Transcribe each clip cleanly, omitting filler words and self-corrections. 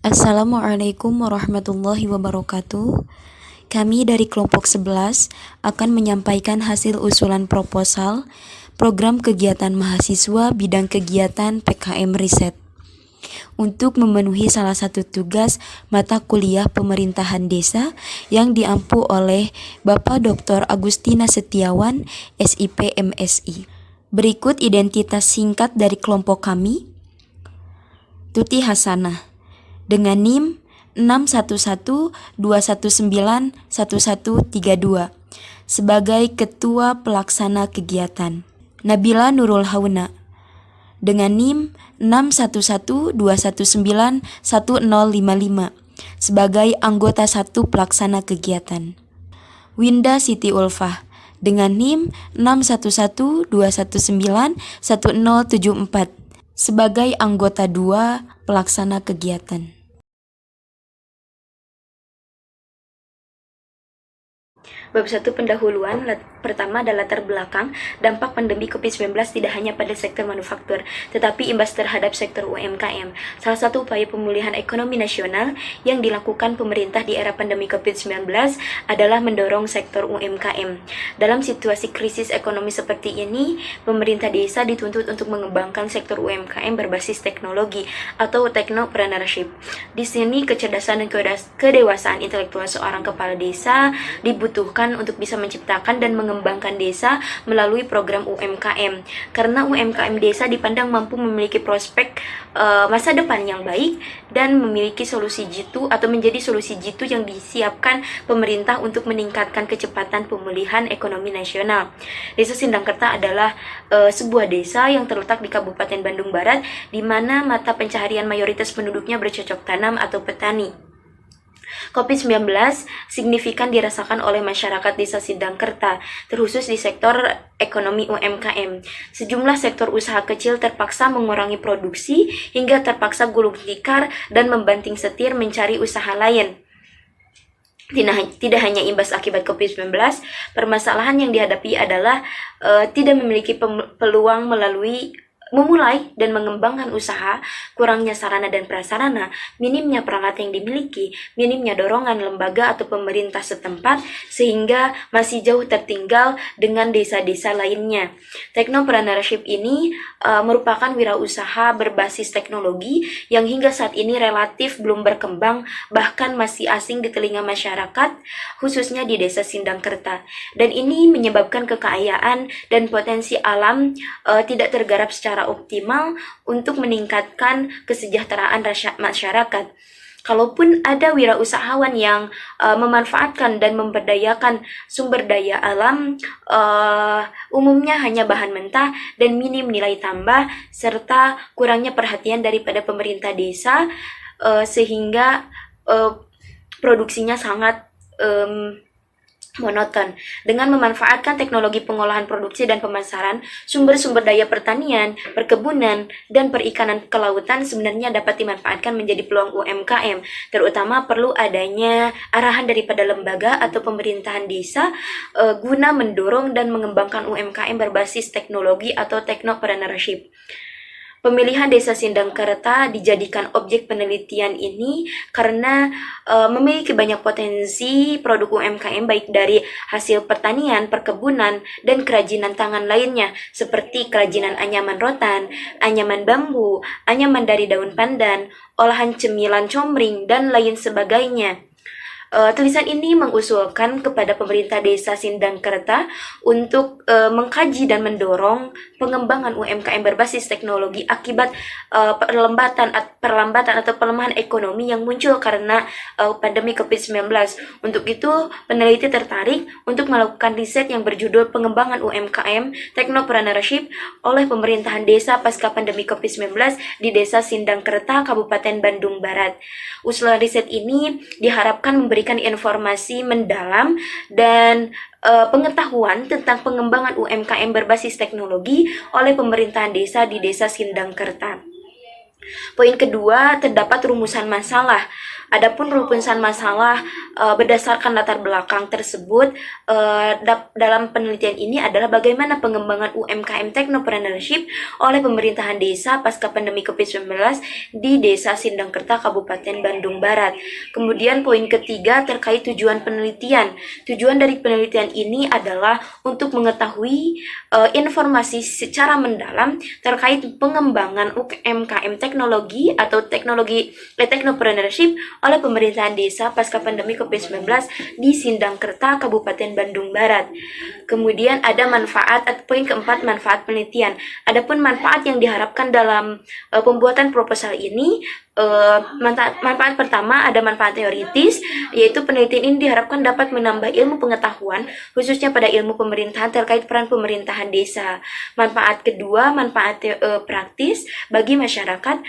Assalamualaikum warahmatullahi wabarakatuh. Kami dari kelompok 11 akan menyampaikan hasil usulan proposal program kegiatan mahasiswa bidang kegiatan PKM Riset untuk memenuhi salah satu tugas mata kuliah pemerintahan desa yang diampu oleh Bapak Dr. Agustina Setiawan, SIP MSI. Berikut identitas singkat dari kelompok kami. Tuti Hasanah dengan NIM 61121911132 sebagai Ketua Pelaksana Kegiatan. Nabila Nurul Hauna dengan NIM 61121911055 sebagai Anggota 1 Pelaksana Kegiatan. Winda Siti Ulfah dengan NIM 61121911074 sebagai Anggota 2 Pelaksana Kegiatan. Bab 1 pendahuluan. Pertama adalah latar belakang. Dampak pandemi COVID-19 tidak hanya pada sektor manufaktur, tetapi imbas terhadap sektor UMKM. Salah satu upaya pemulihan ekonomi nasional yang dilakukan pemerintah di era pandemi COVID-19 adalah mendorong sektor UMKM. Dalam situasi krisis ekonomi seperti ini, pemerintah desa dituntut untuk mengembangkan sektor UMKM berbasis teknologi atau technopreneurship. Di sini kecerdasan dan kedewasaan intelektual seorang kepala desa dibutuhkan untuk bisa menciptakan dan mengembangkan desa melalui program UMKM. Karena UMKM desa dipandang mampu memiliki prospek masa depan yang baik dan memiliki solusi jitu atau menjadi solusi jitu yang disiapkan pemerintah untuk meningkatkan kecepatan pemulihan ekonomi nasional. Desa Sindangkerta adalah sebuah desa yang terletak di Kabupaten Bandung Barat, di mana mata pencaharian mayoritas penduduknya bercocok tanam atau petani. COVID-19 signifikan dirasakan oleh masyarakat desa Sindangkerta, terkhusus di sektor ekonomi UMKM. Sejumlah sektor usaha kecil terpaksa mengurangi produksi hingga terpaksa gulung tikar dan membanting setir mencari usaha lain. Tidak hanya imbas akibat COVID-19, permasalahan yang dihadapi adalah tidak memiliki peluang memulai dan mengembangkan usaha, kurangnya sarana dan prasarana, minimnya peralatan yang dimiliki, minimnya dorongan lembaga atau pemerintah setempat, sehingga masih jauh tertinggal dengan desa-desa lainnya. Technopreneurship ini merupakan wirausaha berbasis teknologi yang hingga saat ini relatif belum berkembang, bahkan masih asing di telinga masyarakat, khususnya di desa Sindangkerta. Dan ini menyebabkan kekayaan dan potensi alam tidak tergarap secara optimal untuk meningkatkan kesejahteraan masyarakat. Kalaupun ada wirausahawan yang memanfaatkan dan memberdayakan sumber daya alam, umumnya hanya bahan mentah dan minim nilai tambah, serta kurangnya perhatian daripada pemerintah desa, sehingga produksinya sangat monoton. Dengan memanfaatkan teknologi pengolahan produksi dan pemasaran, sumber-sumber daya pertanian, perkebunan, dan perikanan kelautan sebenarnya dapat dimanfaatkan menjadi peluang UMKM. Terutama perlu adanya arahan daripada lembaga atau pemerintahan desa guna mendorong dan mengembangkan UMKM berbasis teknologi atau technopreneurship. Pemilihan desa Sindangkerta dijadikan objek penelitian ini karena memiliki banyak potensi produk UMKM baik dari hasil pertanian, perkebunan, dan kerajinan tangan lainnya seperti kerajinan anyaman rotan, anyaman bambu, anyaman dari daun pandan, olahan cemilan comring, dan lain sebagainya. Tulisan ini mengusulkan kepada pemerintah desa Sindangkerta untuk mengkaji dan mendorong pengembangan UMKM berbasis teknologi akibat perlambatan atau pelemahan ekonomi yang muncul karena pandemi COVID-19. Untuk itu, peneliti tertarik untuk melakukan riset yang berjudul Pengembangan UMKM Technopreneurship oleh pemerintahan desa pasca pandemi COVID-19 di desa Sindangkerta, Kabupaten Bandung Barat. Usulan riset ini diharapkan memberikan informasi mendalam dan pengetahuan tentang pengembangan UMKM berbasis teknologi oleh pemerintahan desa di desa Sindangkerta. Poin kedua, terdapat rumusan masalah. Adapun rumusan masalah berdasarkan latar belakang tersebut dalam penelitian ini adalah bagaimana pengembangan UMKM Technopreneurship oleh pemerintahan desa pasca pandemi COVID-19 di Desa Sindangkerta, Kabupaten Bandung Barat. Kemudian poin ketiga terkait tujuan penelitian. Tujuan dari penelitian ini adalah untuk mengetahui informasi secara mendalam terkait pengembangan UMKM teknologi atau technopreneurship oleh pemerintahan desa pasca pandemi COVID-19 di Sindangkerta, Kabupaten Bandung Barat. Kemudian ada manfaat, poin keempat, manfaat penelitian. Adapun manfaat yang diharapkan dalam pembuatan proposal ini, manfaat pertama ada manfaat teoritis, yaitu penelitian ini diharapkan dapat menambah ilmu pengetahuan khususnya pada ilmu pemerintahan terkait peran pemerintahan desa. Manfaat kedua, manfaat praktis bagi masyarakat,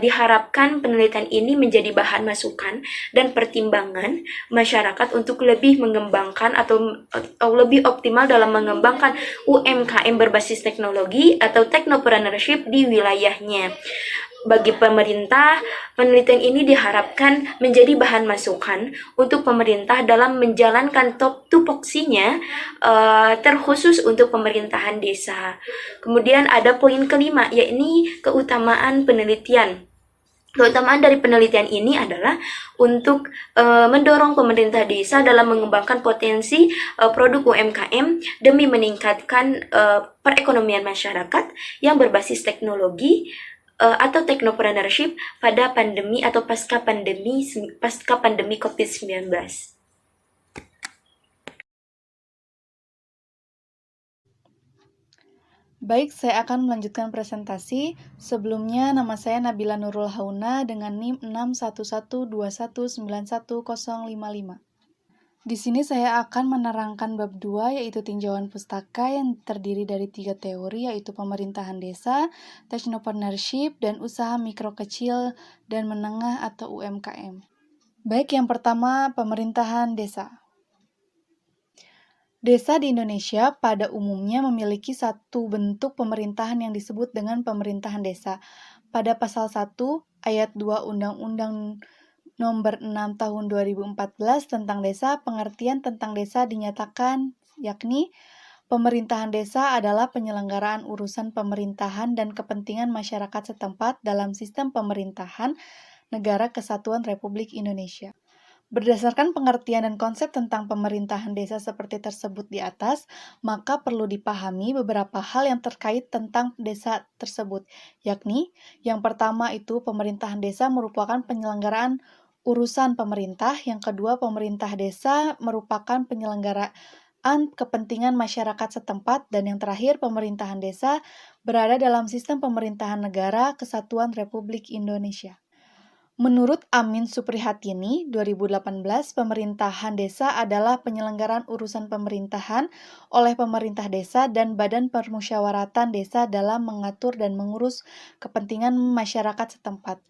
diharapkan penelitian ini menjadi bahan masukan dan pertimbangan masyarakat untuk lebih mengembangkan atau lebih optimal dalam mengembangkan UMKM berbasis teknologi atau technopreneurship di wilayahnya. Bagi pemerintah, penelitian ini diharapkan menjadi bahan masukan untuk pemerintah dalam menjalankan tupoksinya terkhusus untuk pemerintahan desa. Kemudian ada poin kelima, yakni keutamaan penelitian. Keutamaan dari penelitian ini adalah untuk mendorong pemerintah desa dalam mengembangkan potensi produk UMKM demi meningkatkan perekonomian masyarakat yang berbasis teknologi atau technopreneurship pada pandemi atau pasca pandemi COVID-19. Baik, saya akan melanjutkan presentasi. Sebelumnya, nama saya Nabila Nurul Hauna dengan NIM 61121919055. Di sini saya akan menerangkan bab 2, yaitu tinjauan pustaka yang terdiri dari 3 teori, yaitu pemerintahan desa, technopreneurship, dan usaha mikro kecil dan menengah atau UMKM. Baik, yang pertama, pemerintahan desa. Desa di Indonesia pada umumnya memiliki satu bentuk pemerintahan yang disebut dengan pemerintahan desa. Pada pasal 1 ayat 2 Undang-Undang Nomor 6 Tahun 2014 tentang desa, pengertian tentang desa dinyatakan, yakni pemerintahan desa adalah penyelenggaraan urusan pemerintahan dan kepentingan masyarakat setempat dalam sistem pemerintahan Negara Kesatuan Republik Indonesia. Berdasarkan pengertian dan konsep tentang pemerintahan desa seperti tersebut di atas, maka perlu dipahami beberapa hal yang terkait tentang desa tersebut, yakni yang pertama itu pemerintahan desa merupakan penyelenggaraan urusan pemerintah, yang kedua pemerintah desa merupakan penyelenggaraan kepentingan masyarakat setempat, dan yang terakhir pemerintahan desa berada dalam sistem pemerintahan Negara Kesatuan Republik Indonesia. Menurut Amin Suprihatini, 2018, pemerintahan desa adalah penyelenggaraan urusan pemerintahan oleh pemerintah desa dan badan permusyawaratan desa dalam mengatur dan mengurus kepentingan masyarakat setempat.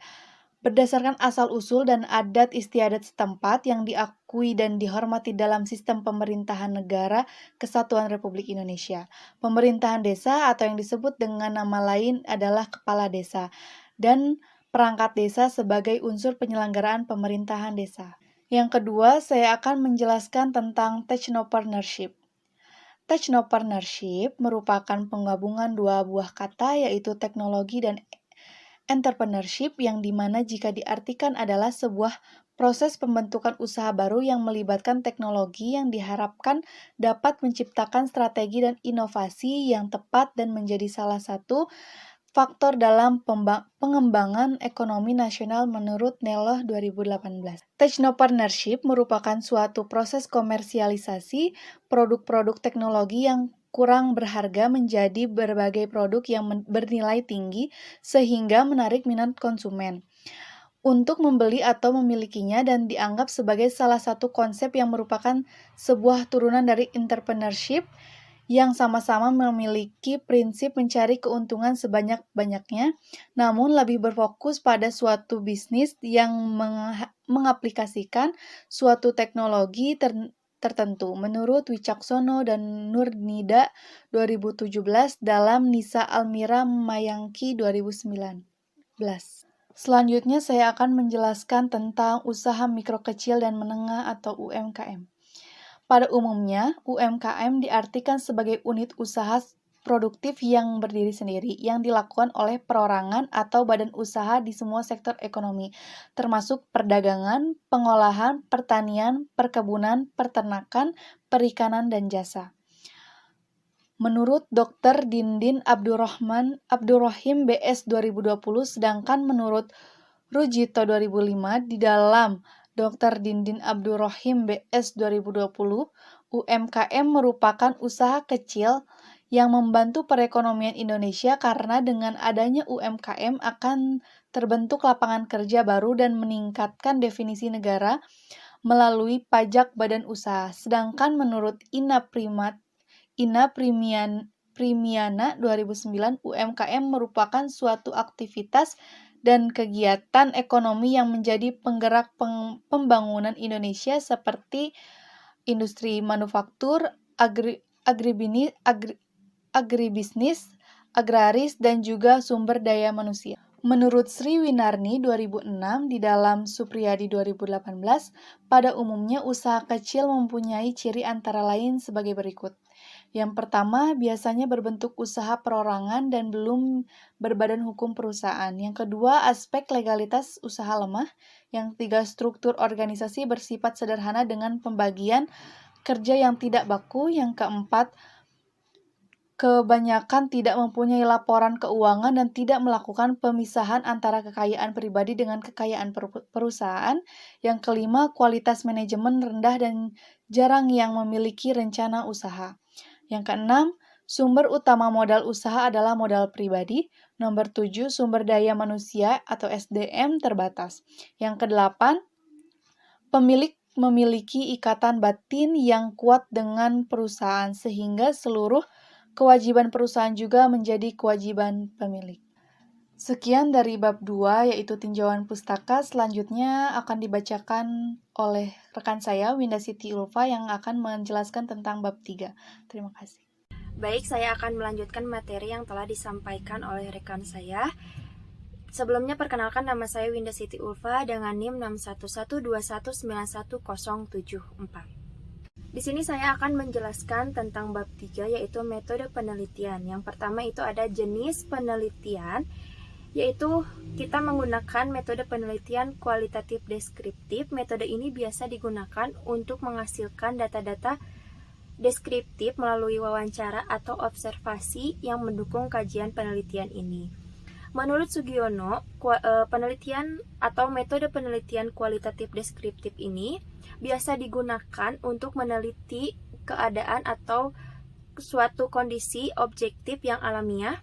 Berdasarkan asal-usul dan adat istiadat setempat yang diakui dan dihormati dalam sistem pemerintahan Negara Kesatuan Republik Indonesia. Pemerintahan desa atau yang disebut dengan nama lain adalah kepala desa dan perangkat desa sebagai unsur penyelenggaraan pemerintahan desa. Yang kedua, saya akan menjelaskan tentang technopreneurship. Technopreneurship merupakan penggabungan dua buah kata, yaitu teknologi dan entrepreneurship, yang dimana jika diartikan adalah sebuah proses pembentukan usaha baru yang melibatkan teknologi yang diharapkan dapat menciptakan strategi dan inovasi yang tepat dan menjadi salah satu faktor dalam pengembangan ekonomi nasional menurut Neloh 2018. Technopreneurship merupakan suatu proses komersialisasi produk-produk teknologi yang kurang berharga menjadi berbagai produk yang bernilai tinggi sehingga menarik minat konsumen untuk membeli atau memilikinya, dan dianggap sebagai salah satu konsep yang merupakan sebuah turunan dari entrepreneurship yang sama-sama memiliki prinsip mencari keuntungan sebanyak-banyaknya, namun lebih berfokus pada suatu bisnis yang mengaplikasikan suatu teknologi tertentu. Menurut Wicaksono dan Nurnida 2017 dalam Nisa Almira Mayangki 2019. Selanjutnya saya akan menjelaskan tentang usaha mikro kecil dan menengah atau UMKM. Pada umumnya, UMKM diartikan sebagai unit usaha produktif yang berdiri sendiri, yang dilakukan oleh perorangan atau badan usaha di semua sektor ekonomi, termasuk perdagangan, pengolahan, pertanian, perkebunan, peternakan, perikanan, dan jasa. Menurut Dr. Dindin Abdurrahim BS 2020, sedangkan menurut Rujito 2005, di dalam Dr. Dindin Abdurrahim BS 2020, UMKM merupakan usaha kecil yang membantu perekonomian Indonesia karena dengan adanya UMKM akan terbentuk lapangan kerja baru dan meningkatkan definisi negara melalui pajak badan usaha. Sedangkan menurut Primiana 2009, UMKM merupakan suatu aktivitas dan kegiatan ekonomi yang menjadi penggerak pembangunan Indonesia seperti industri manufaktur, agribisnis, agraris, dan juga sumber daya manusia. Menurut Sri Winarni 2006, di dalam Supriyadi 2018, pada umumnya usaha kecil mempunyai ciri antara lain sebagai berikut. Yang pertama, biasanya berbentuk usaha perorangan dan belum berbadan hukum perusahaan. Yang kedua, aspek legalitas usaha lemah. Yang ketiga, struktur organisasi bersifat sederhana dengan pembagian kerja yang tidak baku. Yang keempat, kebanyakan tidak mempunyai laporan keuangan dan tidak melakukan pemisahan antara kekayaan pribadi dengan kekayaan perusahaan. Yang kelima, kualitas manajemen rendah dan jarang yang memiliki rencana usaha. Yang keenam, sumber utama modal usaha adalah modal pribadi. Nomor 7, sumber daya manusia atau SDM terbatas. Yang kedelapan, pemilik memiliki ikatan batin yang kuat dengan perusahaan sehingga seluruh kewajiban perusahaan juga menjadi kewajiban pemilik. Sekian dari bab 2 yaitu tinjauan pustaka. Selanjutnya akan dibacakan oleh rekan saya Winda Siti Ulfa yang akan menjelaskan tentang bab 3. Terima kasih. Baik, saya akan melanjutkan materi yang telah disampaikan oleh rekan saya. Sebelumnya perkenalkan, nama saya Winda Siti Ulfa dengan NIM 61121919074. Di sini saya akan menjelaskan tentang bab 3 yaitu metode penelitian. Yang pertama itu ada jenis penelitian, yaitu kita menggunakan metode penelitian kualitatif deskriptif. Metode ini biasa digunakan untuk menghasilkan data-data deskriptif melalui wawancara atau observasi yang mendukung kajian penelitian ini. Menurut Sugiono, penelitian atau metode penelitian kualitatif deskriptif ini biasa digunakan untuk meneliti keadaan atau suatu kondisi objektif yang alamiah,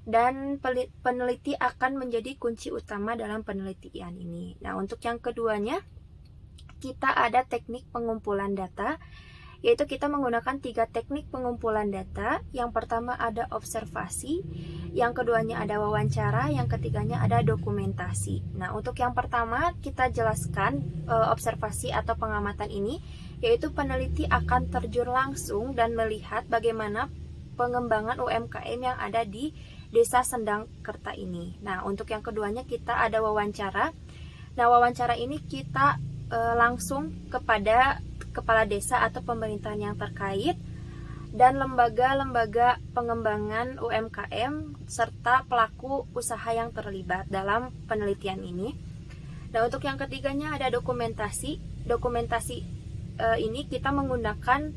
dan peneliti akan menjadi kunci utama dalam penelitian ini. Nah, untuk yang keduanya, kita ada teknik pengumpulan data, yaitu kita menggunakan 3 teknik pengumpulan data. Yang pertama ada observasi, yang keduanya ada wawancara, yang ketiganya ada dokumentasi. Nah, untuk yang pertama kita jelaskan observasi atau pengamatan ini, yaitu peneliti akan terjun langsung dan melihat bagaimana pengembangan UMKM yang ada di Desa Sendangkerta ini. Nah, untuk yang keduanya kita ada wawancara. Nah, wawancara ini kita langsung kepada kepala desa atau pemerintahan yang terkait dan lembaga-lembaga pengembangan UMKM serta pelaku usaha yang terlibat dalam penelitian ini. Nah, untuk yang ketiganya ada dokumentasi. Dokumentasi ini kita menggunakan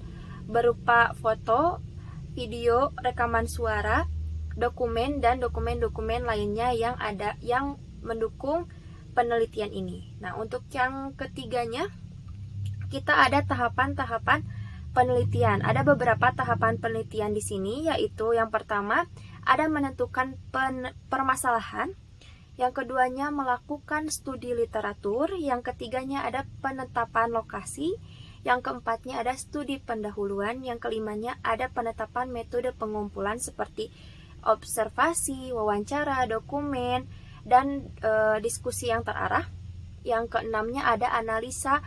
berupa foto, video, rekaman suara, dokumen, dan dokumen-dokumen lainnya yang ada yang mendukung penelitian ini. Nah, untuk yang ketiganya kita ada tahapan-tahapan penelitian. Ada beberapa tahapan penelitian di sini, yaitu yang pertama ada menentukan permasalahan, yang keduanya melakukan studi literatur, yang ketiganya ada penetapan lokasi, yang keempatnya ada studi pendahuluan, yang kelimanya ada penetapan metode pengumpulan seperti observasi, wawancara, dokumen, dan diskusi yang terarah. Yang keenamnya ada analisa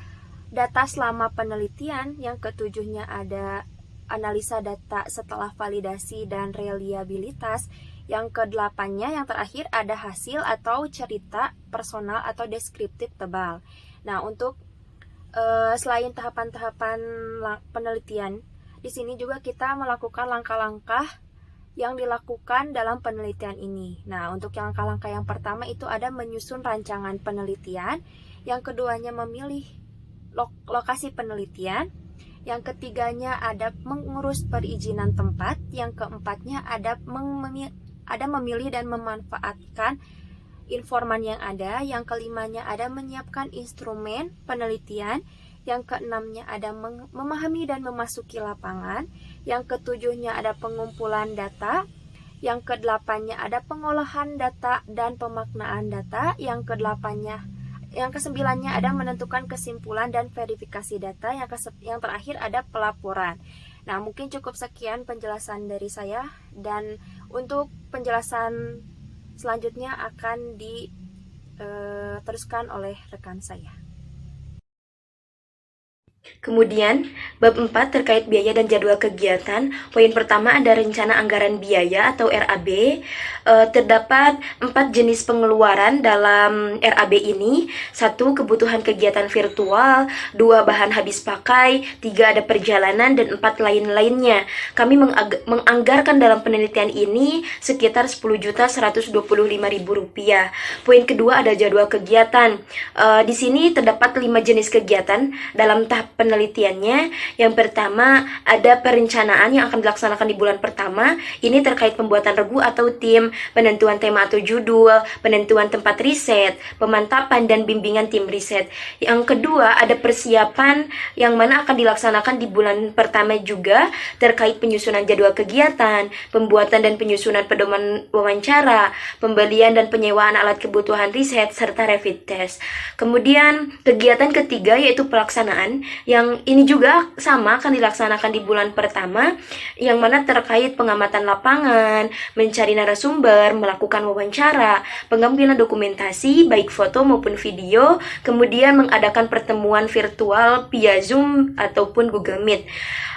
data selama penelitian, yang ketujuhnya ada analisa data setelah validasi dan reliabilitas. Yang kedelapannya, yang terakhir, ada hasil atau cerita personal atau deskriptif tebal. Nah, untuk selain tahapan-tahapan penelitian, di sini juga kita melakukan langkah-langkah yang dilakukan dalam penelitian ini. Nah, untuk yang langkah-langkah yang pertama itu ada menyusun rancangan penelitian, yang keduanya memilih lokasi penelitian, yang ketiganya ada mengurus perizinan tempat, yang keempatnya ada memilih dan memanfaatkan informan yang ada, yang kelimanya ada menyiapkan instrumen penelitian, yang keenamnya ada memahami dan memasuki lapangan, yang ketujuhnya ada pengumpulan data, yang kedelapannya ada pengolahan data dan pemaknaan data, yang kesembilannya ada menentukan kesimpulan dan verifikasi data, yang terakhir ada pelaporan. Nah, mungkin cukup sekian penjelasan dari saya, dan untuk penjelasan selanjutnya akan diteruskan oleh rekan saya. Kemudian, bab 4 terkait biaya dan jadwal kegiatan. Poin pertama ada rencana anggaran biaya atau RAB. Terdapat 4 jenis pengeluaran dalam RAB ini. 1. Kebutuhan kegiatan virtual, 2. Bahan habis pakai, 3. Ada perjalanan, dan 4 lain-lainnya. Kami menganggarkan dalam penelitian ini sekitar Rp10.125.000. Poin kedua ada jadwal kegiatan. Di sini terdapat 5 jenis kegiatan dalam tahap penelitiannya. Yang pertama ada perencanaan yang akan dilaksanakan di bulan pertama. Ini terkait pembuatan regu atau tim, penentuan tema atau judul, penentuan tempat riset, pemantapan dan bimbingan tim riset. Yang kedua ada persiapan yang mana akan dilaksanakan di bulan pertama juga, terkait penyusunan jadwal kegiatan, pembuatan dan penyusunan pedoman wawancara, pembelian dan penyewaan alat kebutuhan riset, serta rapid test. Kemudian kegiatan ketiga yaitu pelaksanaan, yang ini juga sama akan dilaksanakan di bulan pertama, yang mana terkait pengamatan lapangan, mencari narasumber, melakukan wawancara, pengambilan dokumentasi baik foto maupun video, kemudian mengadakan pertemuan virtual via Zoom ataupun Google Meet.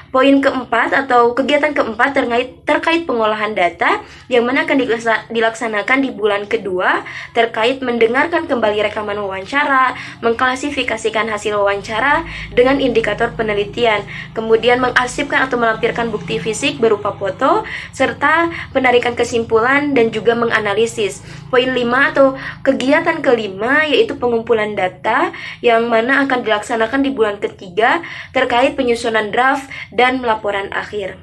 Poin keempat atau kegiatan keempat terkait pengolahan data, yang mana akan dilaksanakan di bulan kedua, terkait mendengarkan kembali rekaman wawancara, mengklasifikasikan hasil wawancara dengan indikator penelitian, kemudian mengarsipkan atau melampirkan bukti fisik berupa foto, serta penarikan kesimpulan dan juga menganalisis. Poin 5 atau kegiatan kelima yaitu pengumpulan data, yang mana akan dilaksanakan di bulan ketiga, terkait penyusunan draft dan laporan akhir.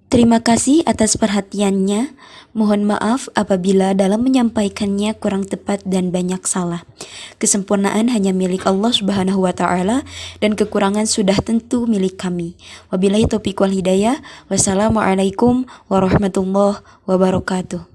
Terima kasih atas perhatiannya. Mohon maaf apabila dalam menyampaikannya kurang tepat dan banyak salah. Kesempurnaan hanya milik Allah Subhanahu wa taala, dan kekurangan sudah tentu milik kami. Wabillahi taufiq wal hidayah. Wassalamualaikum warahmatullahi wabarakatuh.